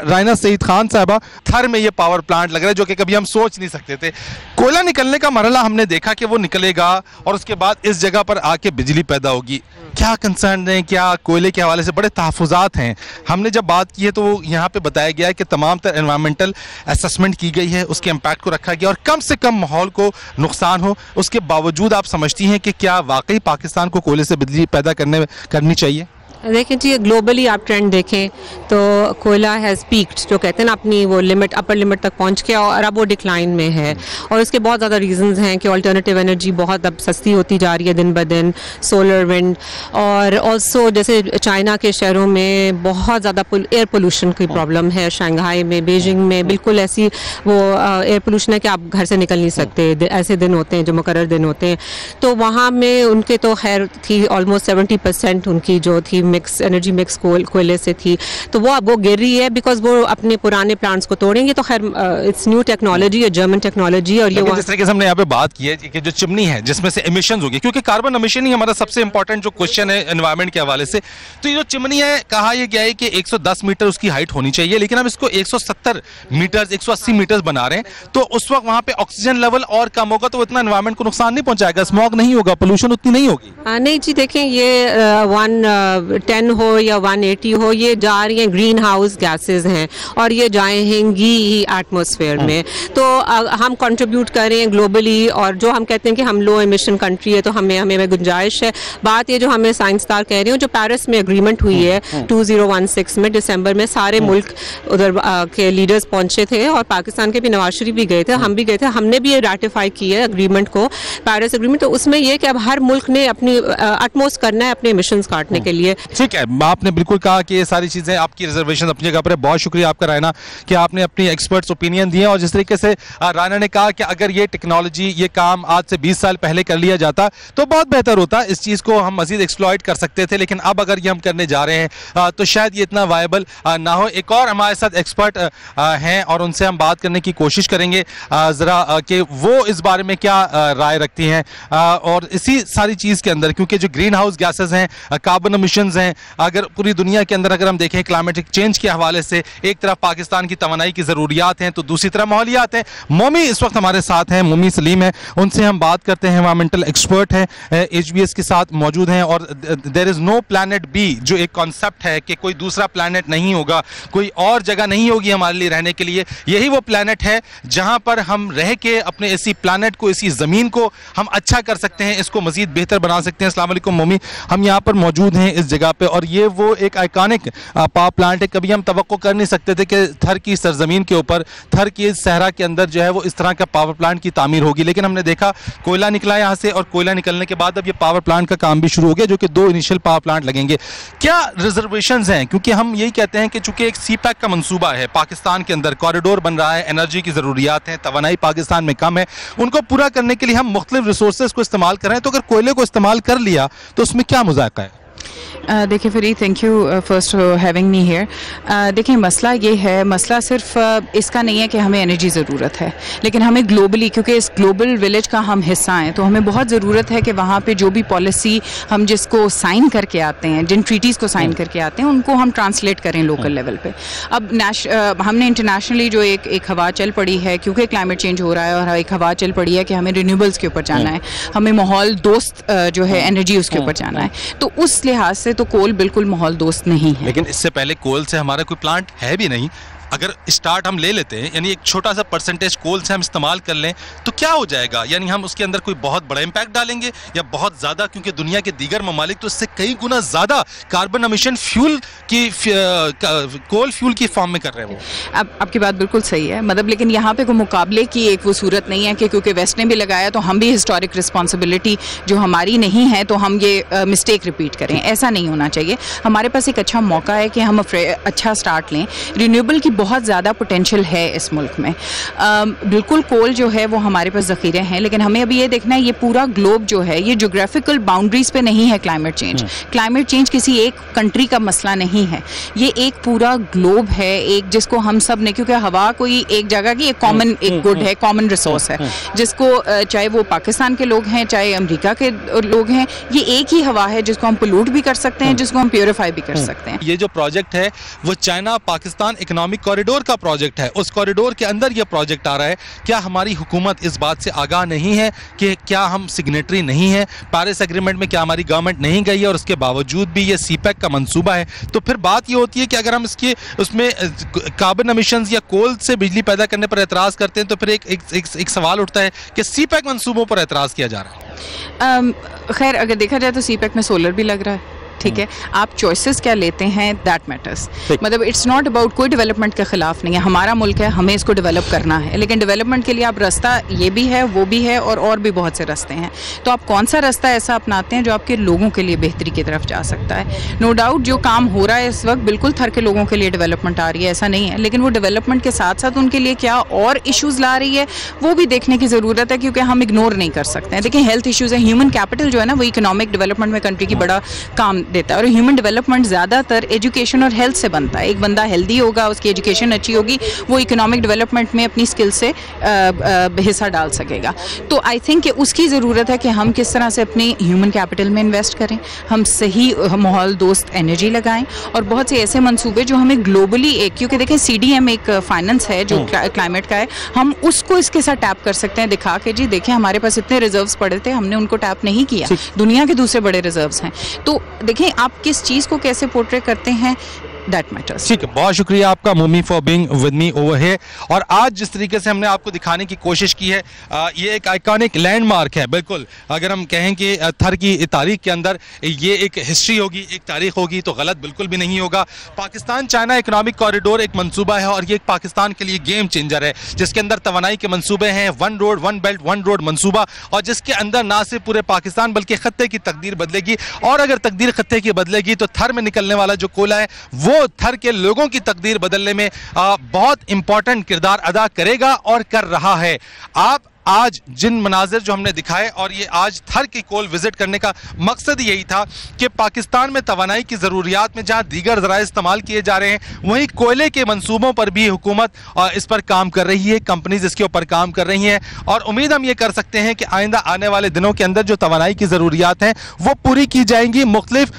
रायना सईद खान साहबा। थर में ये पावर प्लांट लग रहा है, जो कि कभी हम सोच नहीं सकते थे। कोयला निकलने का मरहला हमने देखा कि वो निकलेगा और उसके बाद इस जगह पर आके बिजली पैदा होगी। क्या कंसर्न है, क्या कोयले के हवाले से बड़े तहफ़्फ़ुज़ात हैं? हमने जब बात की है तो यहाँ पे बताया गया है कि तमाम तर एनवायरमेंटल असेसमेंट की गई है, उसके इम्पैक्ट को रखा गया और कम से कम माहौल को नुकसान हो। उसके बावजूद आप समझती हैं कि क्या वाकई पाकिस्तान को कोयले से बिजली पैदा करनी चाहिए? देखें जी, ग्लोबली आप ट्रेंड देखें तो कोयला हैज़ पीक्ड, जो कहते हैं ना, अपनी वो लिमिट, अपर लिमिट तक पहुंच गया और अब वो डिक्लाइन में है। और इसके बहुत ज़्यादा रीजंस हैं कि अल्टरनेटिव एनर्जी बहुत अब सस्ती होती जा रही है दिन ब दिन, सोलर, विंड, और ऑल्सो जैसे चाइना के शहरों में बहुत ज़्यादा एयर पोल्यूशन की प्रॉब्लम है। शंघाई में, बीजिंग में बिल्कुल ऐसी वो एयर पोल्यूशन है कि आप घर से निकल नहीं सकते, ऐसे दिन होते हैं जो मुकर्रर दिन होते हैं। तो वहाँ में उनके तो खैर थी ऑलमोस्ट 70% उनकी जो थी मिक्स एनर्जी मिक्स कोयले से थी, तो वो अब वो गिर रही है बिकॉज वो अपने पुराने प्लांट्स को तोड़ेंगे। तो खैर it's new technology, German technology. और ये जिस तरीके से हमने यहाँ पे बात की है कि जो चिमनी है जिसमें से एमिशन होगी, क्योंकि कार्बन एमिशन ही हमारा सबसे इंपॉर्टेंट जो क्वेश्चन है एनवायरमेंट के हवाले से, तो ये जो चिमनी है, कहा यह गया है कि 110 मीटर उसकी हाइट होनी चाहिए, लेकिन हम इसको 170 मीटर 180 मीटर बना रहे हैं। तो उस वक्त वहाँ पे ऑक्सीजन लेवल और कम होगा, तो इतना एनवायरमेंट को नुकसान नहीं पहुंचाएगा, स्मॉग नहीं होगा, पोल्यूशन उतनी नहीं होगी। नहीं जी, देखें ये 110 हो या 180 हो, ये जा रही हैं ग्रीन हाउस गैसेज हैं और ये जाएंगी ही एटमॉस्फेयर में। तो हम कंट्रीब्यूट करें ग्लोबली, और जो हम कहते हैं कि हम लो एमिशन कंट्री है तो हमें गुंजाइश है। बात ये जो हमें साइंसदान कह रहे हैं, जो पेरिस में एग्रीमेंट हुई है 2016 में दिसंबर में, सारे मुल्क उधर के लीडर्स पहुंचे थे और पाकिस्तान के भी, नवाज शरीफ भी गए थे, हम भी गए थे, हमने भी ये रेटिफाई किया है एग्रीमेंट को, पेरिस एग्रीमेंट। तो उसमें ये कि अब हर मुल्क ने अपनी अटमोस्ट करना है अपने एमिशंस काटने के लिए। ठीक है, आपने बिल्कुल कहा कि ये सारी चीजें, आपकी रिजर्वेशन अपनी जगह पर है। बहुत शुक्रिया आपका रायना कि आपने अपनी एक्सपर्ट्स ओपिनियन दिए, और जिस तरीके से रायना ने कहा कि अगर ये टेक्नोलॉजी, ये काम आज से 20 साल पहले कर लिया जाता तो बहुत बेहतर होता, इस चीज को हम मजीद एक्सप्लॉइट कर सकते थे, लेकिन अब अगर ये हम करने जा रहे हैं तो शायद ये इतना वायबल ना हो। एक और हमारे साथ एक्सपर्ट हैं और उनसे हम बात करने की कोशिश करेंगे जरा कि वो इस बारे में क्या राय रखती हैं, और इसी सारी चीज के अंदर, क्योंकि जो ग्रीन हाउस गैसेज हैं, कार्बन एमिशंस हैं, अगर पूरी दुनिया के अंदर अगर हम देखें क्लाइमेटिक चेंज के हवाले से, एक तरफ पाकिस्तान की तवानाई की जरूरियात हैं तो दूसरी तरफ माहौलियात हैं। मोमी इस वक्त हमारे साथ हैं, मोमी सलीम है, उनसे हम बात करते हैं, एनवायरमेंटल एक्सपर्ट हैं, HBS के साथ मौजूद हैं। और there is no planet B, जो एक कॉन्सेप्ट है कि कोई दूसरा प्लैनेट नहीं होगा, कोई और जगह नहीं होगी हमारे लिए रहने के लिए, यही वो प्लैनेट है जहां पर हम रह के अपने इसी प्लैनेट को, इसी ज़मीन को हम अच्छा कर सकते हैं, इसको मजीद बेहतर बना सकते हैं। अस्सलाम वालेकुम मोमी, हम यहाँ पर मौजूद हैं इस जगह पे, और ये वो एक आइकॉनिक पावर प्लांट है। कभी हम तवक्को कर नहीं सकते थे कि थर की सरजमीन के ऊपर, थर की सहरा के अंदर जो है वो इस तरह का पावर प्लांट की तामीर होगी, लेकिन हमने देखा कोयला निकला यहाँ से, और कोयला निकलने के बाद अब ये पावर प्लांट का काम भी शुरू हो गया, जो कि 2 इनिशियल पावर प्लांट लगेंगे। क्या रिजर्वेशंस हैं, क्योंकि हम यही कहते हैं कि चूंकि एक CPEC का मंसूबा है, पाकिस्तान के अंदर कॉरिडोर बन रहा है, एनर्जी की ज़रूरियात हैं, तवानाई पाकिस्तान में कम है, उनको पूरा करने के लिए हम मुख्तलिफ रिसोर्सेज को इस्तेमाल कर रहे हैं, तो अगर कोयले को इस्तेमाल कर लिया तो उसमें क्या मुज़ायका है? देखिए Farid, thank you first having me here. देखिए मसला ये है, मसला सिर्फ इसका नहीं है कि हमें एनर्जी ज़रूरत है, लेकिन हमें ग्लोबली, क्योंकि इस ग्लोबल विलेज का हम हिस्सा हैं, तो हमें बहुत ज़रूरत है कि वहाँ पे जो भी पॉलिसी हम जिसको साइन करके आते हैं, जिन ट्रीटीज़ को साइन करके आते हैं, उनको हम ट्रांसलेट करें लोकल लेवल पे। अब हमने इंटरनेशनली जो एक हवा चल पड़ी है, क्योंकि क्लाइमेट चेंज हो रहा है, और एक हवा चल पड़ी है कि हमें रिन्यूएबल्स के ऊपर जाना है, हमें माहौल दोस्त जो है एनर्जी उसके ऊपर जाना है, तो उस लिहाज से तो कोल बिल्कुल माहौल दोस्त नहीं है। लेकिन इससे पहले कोल से हमारा कोई प्लांट है भी नहीं। अगर स्टार्ट हम ले लेते हैं, यानी एक छोटा सा परसेंटेज कोल से हम इस्तेमाल कर लें, तो क्या हो जाएगा? यानी हम उसके अंदर कोई बहुत बड़ा इंपैक्ट डालेंगे या बहुत ज़्यादा? क्योंकि दुनिया के दीगर ममालिक तो इससे कई गुना ज़्यादा कार्बन एमिशन फ्यूल की कोल फ्यूल की फॉर्म में कर रहे हैं वो। अब आपकी बात बिल्कुल सही है, मतलब लेकिन यहाँ पे कोई मुकाबले की एक वो सूरत नहीं है कि क्योंकि वेस्ट ने भी लगाया तो हम भी हिस्टोरिक रिस्पॉन्सिबिलिटी जो हमारी नहीं है तो हम ये मिस्टेक रिपीट करें, ऐसा नहीं होना चाहिए। हमारे पास एक अच्छा मौका है कि हम अच्छा स्टार्ट लें। रिन्यूएबल की बहुत ज़्यादा पोटेंशियल है इस मुल्क में। बिल्कुल कोल जो है वो हमारे पास ज़ख़ीरे हैं, लेकिन हमें अभी ये देखना है ये पूरा ग्लोब जो है ये जोग्राफिकल बाउंड्रीज पे नहीं है। क्लाइमेट चेंज किसी एक कंट्री का मसला नहीं है, ये एक पूरा ग्लोब है, एक जिसको हम सब ने, क्योंकि हवा कोई एक जगह की एक कॉमन एक गुड है, कॉमन रिसोर्स है, जिसको चाहे वो पाकिस्तान के लोग हैं चाहे अमेरिका के लोग हैं, ये एक ही हवा है जिसको हम पोल्यूट भी कर सकते हैं, जिसको हम प्योरीफाई भी कर सकते हैं। ये जो प्रोजेक्ट है वो चाइना पाकिस्तान इकोनॉमिक कॉरिडोर का प्रोजेक्ट है, उस कॉरिडोर के अंदर ये प्रोजेक्ट आ रहा है। क्या हमारी हुकूमत इस बात से आगाह नहीं है कि क्या हम सिग्नेटरी नहीं है पेरिस एग्रीमेंट में? क्या हमारी गवर्नमेंट नहीं गई है और उसके बावजूद भी ये CPEC का मंसूबा है? तो फिर बात ये होती है कि अगर हम उसमें कार्बन एमिशंस या कोल से बिजली पैदा करने पर एतराज़ करते हैं तो फिर एक सवाल उठता है कि CPEC मंसूबों पर एतराज़ किया जा रहा है। खैर अगर देखा जाए तो CPEC में सोलर भी लग रहा है, ठीक है, आप चॉइसेस क्या लेते हैं, दैट मैटर्स। मतलब इट्स नॉट अबाउट कोई डेवलपमेंट के खिलाफ नहीं है, हमारा मुल्क है, हमें इसको डेवलप करना है, लेकिन डेवलपमेंट के लिए आप रास्ता ये भी है, वो भी है, और भी बहुत से रास्ते हैं। तो आप कौन सा रास्ता ऐसा अपनाते हैं जो आपके लोगों के लिए बेहतरी की तरफ जा सकता है। नो डाउट जो काम हो रहा है इस वक्त बिल्कुल थर के लोगों के लिए डेवलपमेंट आ रही है, ऐसा नहीं है, लेकिन वो डेवलपमेंट के साथ साथ उनके लिए क्या और इश्यूज ला रही है वो भी देखने की ज़रूरत है, क्योंकि हम इग्नोर नहीं कर सकते हैं। देखिए हेल्थ इश्यूज़ है, ह्यूमन कैपिटल जो है ना वो इकोनॉमिक डेवलपमेंट में कंट्री की बड़ा काम देता है, और ह्यूमन डेवलपमेंट ज़्यादातर एजुकेशन और हेल्थ से बनता है। एक बंदा हेल्दी होगा, उसकी एजुकेशन अच्छी होगी, वो इकोनॉमिक डेवलपमेंट में अपनी स्किल से हिस्सा डाल सकेगा। तो आई थिंक उसकी ज़रूरत है कि हम किस तरह से अपनी ह्यूमन कैपिटल में इन्वेस्ट करें, हम सही माहौल दोस्त एनर्जी लगाएं, और बहुत से ऐसे मंसूबे जो हमें ग्लोबली क्योंकि देखें CDM एक फाइनेंस है जो क्लाइमेट का है, हम उसको इसके साथ टैप कर सकते हैं, दिखा के जी देखें हमारे पास इतने रिजर्व्स पड़े थे, हमने उनको टैप नहीं किया, दुनिया के दूसरे बड़े रिजर्व्स हैं। तो देखें आप किस चीज़ को कैसे पोर्ट्रे करते हैं, दैट मैटर्स। ठीक है, बहुत शुक्रिया आपका मोमी for being with me over here. और आज जिस तरीके से हमने आपको दिखाने की कोशिश की है, ये एक आइकॉनिक लैंडमार्क है। बिल्कुल अगर हम कहें कि थर की तारीख के अंदर ये एक हिस्ट्री होगी, एक तारीख होगी, तो गलत बिल्कुल भी नहीं होगा। पाकिस्तान चाइना इकोनॉमिक कॉरिडोर एक मंसूबा है, और ये एक पाकिस्तान के लिए गेम चेंजर है, जिसके अंदर तवानाई के मंसूबे हैं, 1 रोड 1 बेल्ट 1 रोड मंसूबा, और जिसके अंदर ना सिर्फ पूरे पाकिस्तान बल्कि खत्ते की तकदीर बदलेगी। और अगर तकदीर खत्ते की बदलेगी तो थर में निकलने वाला जो कोयला है वो थर के लोगों की तकदीर बदलने में बहुत इंपॉर्टेंट किरदार अदा करेगा और कर रहा है। आप आज जिन मनाजिर जो हमने दिखाए, और ये आज थर की कोल विजिट करने का मकसद यही था कि पाकिस्तान में तवानाई की ज़रूरियात में जहाँ दीगर ज़राए इस्तेमाल किए जा रहे हैं, वहीं कोयले के मंसूबों पर भी हुकूमत इस पर काम कर रही है, कंपनीज इसके ऊपर काम कर रही हैं, और उम्मीद हम ये कर सकते हैं कि आइंदा आने वाले दिनों के अंदर जो तवानाई की ज़रूरियात हैं वो पूरी की जाएंगी मुख्तलिफ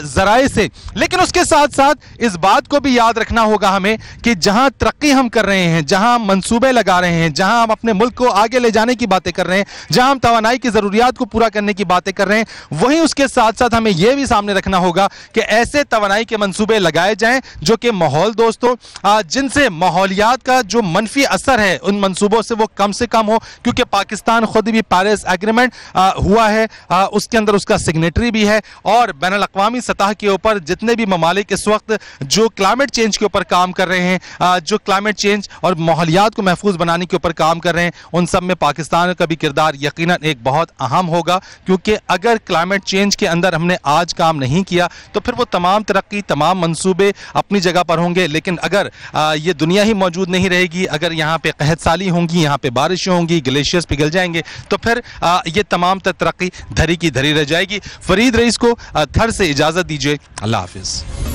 ज़राए से। लेकिन उसके साथ साथ इस बात को भी याद रखना होगा हमें कि जहाँ तरक्की हम कर रहे हैं, जहाँ हम मनसूबे लगा रहे हैं, जहाँ हम अपने मुल्क को आगे ले जाने की बातें कर रहे हैं, जहां हम तवानाई की जरूरियात को पूरा करने की बातें कर रहे हैं, वहीं उसके साथ साथ हमें यह भी सामने रखना होगा कि ऐसे तवानाई के मंसूबे लगाए जाएं जो कि माहौल दोस्त हो, जिनसे माहौलियात का जो मनफी असर है उन मंसूबों से वो कम से कम हो। क्योंकि पाकिस्तान खुद भी पेरिस एग्रीमेंट हुआ है, उसके अंदर उसका सिग्नेटरी भी है, और बैनुल अक़वामी सतह के ऊपर जितने भी ममालिक इस वक्त जो क्लाइमेट चेंज के ऊपर काम कर रहे हैं, जो क्लाइमेट चेंज और माहौलियात को महफूज बनाने के ऊपर काम कर रहे हैं, उन सब में पाकिस्तान का भी किरदार यकीनन एक बहुत अहम होगा। क्योंकि अगर क्लाइमेट चेंज के अंदर हमने आज काम नहीं किया तो फिर वो तमाम तरक्की, तमाम मंसूबे अपनी जगह पर होंगे, लेकिन अगर ये दुनिया ही मौजूद नहीं रहेगी, अगर यहाँ पे कहत साली होंगी, यहाँ पे बारिशें होंगी, ग्लेशियर्स पिघल जाएंगे, तो फिर ये तमाम तरक्की धरी की धरी रह जाएगी। फरीद रईस को थर से इजाजत दीजिए, अल्लाह हाफिज।